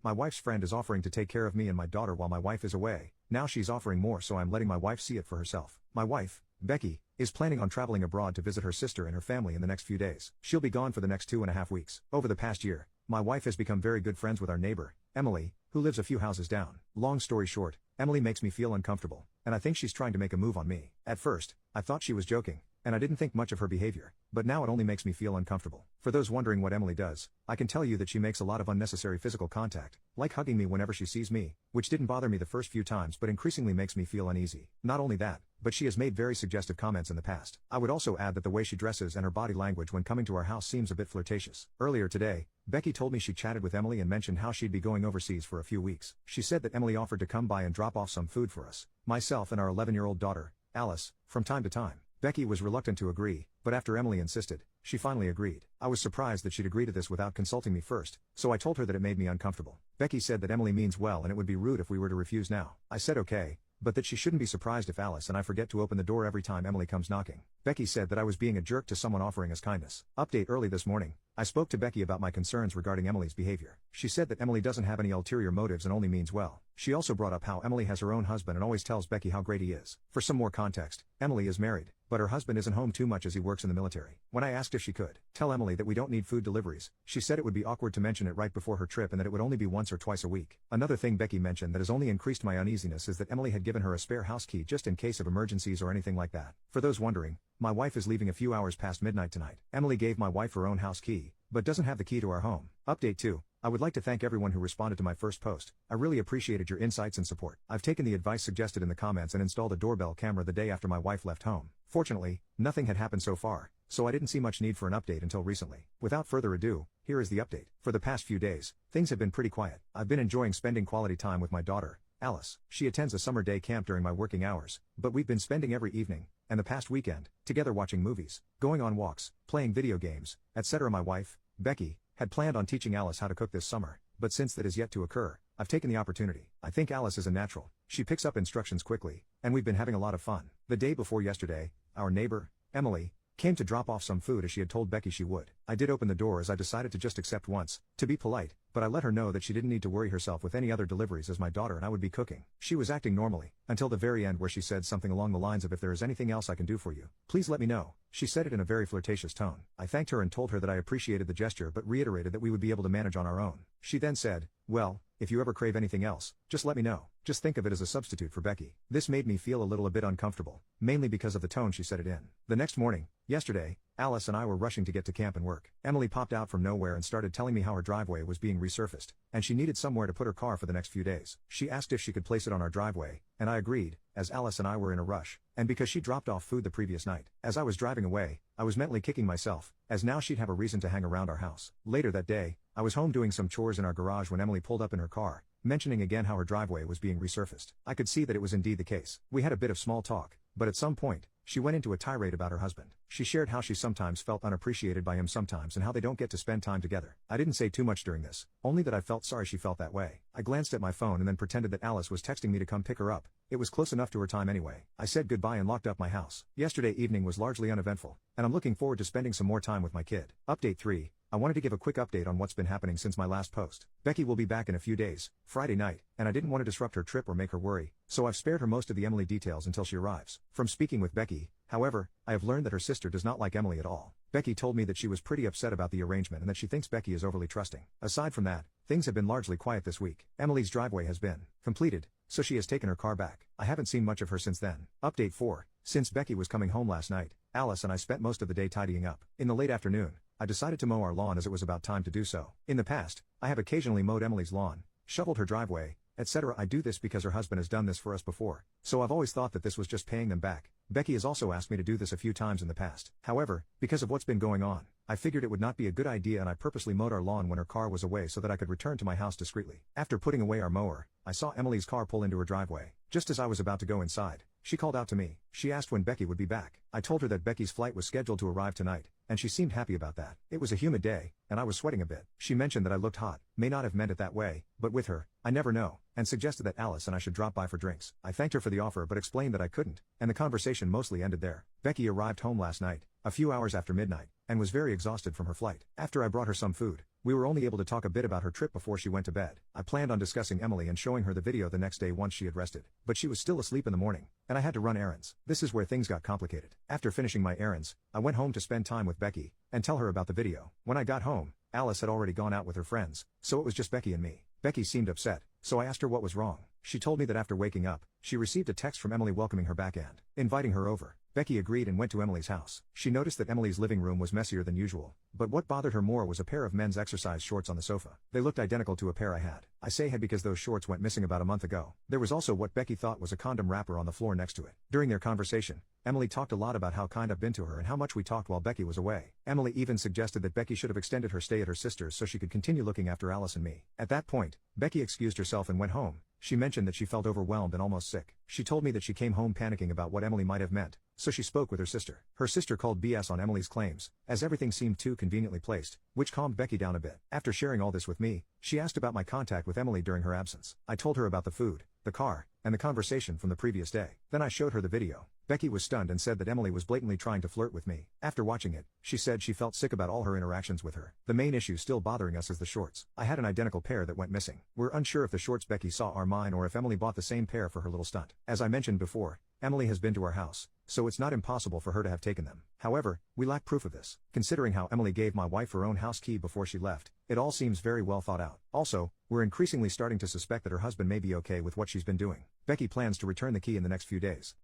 My wife's friend is offering to take care of me and my daughter while my wife is away. Now she's offering more, so I'm letting my wife see it for herself. My wife, Becky, is planning on traveling abroad to visit her sister and her family in the next few days. She'll be gone for the next 2.5 weeks. Over the past year, my wife has become very good friends with our neighbor, Emily, who lives a few houses down. Long story short, Emily makes me feel uncomfortable, and I think she's trying to make a move on me. At first, I thought she was joking, and I didn't think much of her behavior, but now it only makes me feel uncomfortable. For those wondering what Emily does, I can tell you that she makes a lot of unnecessary physical contact, like hugging me whenever she sees me, which didn't bother me the first few times but increasingly makes me feel uneasy. Not only that, but she has made very suggestive comments in the past. I would also add that the way she dresses and her body language when coming to our house seems a bit flirtatious. Earlier today, Becky told me she chatted with Emily and mentioned how she'd be going overseas for a few weeks. She said that Emily offered to come by and drop off some food for us, myself and our 11-year-old daughter, Alice, from time to time. Becky was reluctant to agree, but after Emily insisted, she finally agreed. I was surprised that she'd agree to this without consulting me first, so I told her that it made me uncomfortable. Becky said that Emily means well and it would be rude if we were to refuse now. I said okay, but that she shouldn't be surprised if Alice and I forget to open the door every time Emily comes knocking. Becky said that I was being a jerk to someone offering us kindness. Update: early this morning, I spoke to Becky about my concerns regarding Emily's behavior. She said that Emily doesn't have any ulterior motives and only means well. She also brought up how Emily has her own husband and always tells Becky how great he is. For some more context, Emily is married, but her husband isn't home too much as he works in the military. When I asked if she could tell Emily that we don't need food deliveries, she said it would be awkward to mention it right before her trip and that it would only be once or twice a week. Another thing Becky mentioned that has only increased my uneasiness is that Emily had given her a spare house key just in case of emergencies or anything like that. For those wondering, my wife is leaving a few hours past midnight tonight. Emily gave my wife her own house key, but doesn't have the key to our home. Update 2. I would like to thank everyone who responded to my first post. I really appreciated your insights and support. I've taken the advice suggested in the comments and installed a doorbell camera the day after my wife left home. Fortunately, nothing had happened so far, so I didn't see much need for an update until recently. Without further ado, here is the update. For the past few days, things have been pretty quiet. I've been enjoying spending quality time with my daughter, Alice. She attends a summer day camp during my working hours, but we've been spending every evening, and the past weekend, together watching movies, going on walks, playing video games, etc. My wife, Becky, had planned on teaching Alice how to cook this summer, but since that is yet to occur, I've taken the opportunity. I think Alice is a natural. She picks up instructions quickly, and we've been having a lot of fun. The day before yesterday, our neighbor, Emily, came to drop off some food as she had told Becky she would. I did open the door as I decided to just accept once, to be polite, but I let her know that she didn't need to worry herself with any other deliveries as my daughter and I would be cooking. She was acting normally, until the very end where she said something along the lines of, "If there is anything else I can do for you, please let me know." She said it in a very flirtatious tone. I thanked her and told her that I appreciated the gesture but reiterated that we would be able to manage on our own. She then said, "Well, if you ever crave anything else, just let me know." Just think of it as a substitute for Becky. This made me feel a bit uncomfortable, mainly because of the tone she said it in. The next morning, yesterday, Alice and I were rushing to get to camp and work. Emily popped out from nowhere and started telling me how her driveway was being resurfaced, and she needed somewhere to put her car for the next few days. She asked if she could place it on our driveway, and I agreed, as Alice and I were in a rush, and because she dropped off food the previous night. As I was driving away, I was mentally kicking myself, as now she'd have a reason to hang around our house. Later that day, I was home doing some chores in our garage when Emily pulled up in her car, mentioning again how her driveway was being resurfaced. I could see that it was indeed the case. We had a bit of small talk, but at some point, she went into a tirade about her husband. She shared how she sometimes felt unappreciated by him sometimes and how they don't get to spend time together. I didn't say too much during this, only that I felt sorry she felt that way. I glanced at my phone and then pretended that Alice was texting me to come pick her up. It was close enough to her time anyway. I said goodbye and locked up my house. Yesterday evening was largely uneventful, and I'm looking forward to spending some more time with my kid. Update 3. I wanted to give a quick update on what's been happening since my last post. Becky will be back in a few days, Friday night, and I didn't want to disrupt her trip or make her worry, so I've spared her most of the Emily details until she arrives. From speaking with Becky, however, I have learned that her sister does not like Emily at all. Becky told me that she was pretty upset about the arrangement and that she thinks Becky is overly trusting. Aside from that, things have been largely quiet this week. Emily's driveway has been completed, so she has taken her car back. I haven't seen much of her since then. Update 4. Since Becky was coming home last night, Alice and I spent most of the day tidying up. In the late afternoon, I decided to mow our lawn as it was about time to do so. In the past, I have occasionally mowed Emily's lawn, shoveled her driveway, etc. I do this because her husband has done this for us before, so I've always thought that this was just paying them back. Becky has also asked me to do this a few times in the past. However, because of what's been going on, I figured it would not be a good idea and I purposely mowed our lawn when her car was away so that I could return to my house discreetly. After putting away our mower, I saw Emily's car pull into her driveway. Just as I was about to go inside, she called out to me. She asked when Becky would be back. I told her that Becky's flight was scheduled to arrive tonight, and she seemed happy about that. It was a humid day, and I was sweating a bit. She mentioned that I looked hot, may not have meant it that way, but with her, I never know, and suggested that Alice and I should drop by for drinks. I thanked her for the offer but explained that I couldn't, and the conversation mostly ended there. Becky arrived home last night, a few hours after midnight, and was very exhausted from her flight. After I brought her some food, We were only able to talk a bit about her trip before she went to bed. I planned on discussing Emily and showing her the video the next day once she had rested, but she was still asleep in the morning, and I had to run errands. This is where things got complicated. After finishing my errands, I went home to spend time with Becky and tell her about the video. When I got home, Alice had already gone out with her friends, so it was just Becky and me. Becky seemed upset, so I asked her what was wrong. She told me that after waking up, she received a text from Emily welcoming her back and inviting her over. Becky agreed and went to Emily's house. She noticed that Emily's living room was messier than usual, but what bothered her more was a pair of men's exercise shorts on the sofa. They looked identical to a pair I had. I say had because those shorts went missing about a month ago. There was also what Becky thought was a condom wrapper on the floor next to it. During their conversation, Emily talked a lot about how kind I've been to her and how much we talked while Becky was away. Emily even suggested that Becky should have extended her stay at her sister's so she could continue looking after Alice and me. At that point, Becky excused herself and went home. She mentioned that she felt overwhelmed and almost sick. She told me that she came home panicking about what Emily might have meant, so she spoke with her sister. Her sister called BS on Emily's claims, as everything seemed too conveniently placed, which calmed Becky down a bit. After sharing all this with me, she asked about my contact with Emily during her absence. I told her about the food, the car, and the conversation from the previous day. Then I showed her the video. Becky was stunned and said that Emily was blatantly trying to flirt with me. After watching it, she said she felt sick about all her interactions with her. The main issue still bothering us is the shorts. I had an identical pair that went missing. We're unsure if the shorts Becky saw are mine or if Emily bought the same pair for her little stunt. As I mentioned before, Emily has been to our house, so it's not impossible for her to have taken them. However, we lack proof of this. Considering how Emily gave my wife her own house key before she left, it all seems very well thought out. Also, we're increasingly starting to suspect that her husband may be okay with what she's been doing. Becky plans to return the key in the next few days.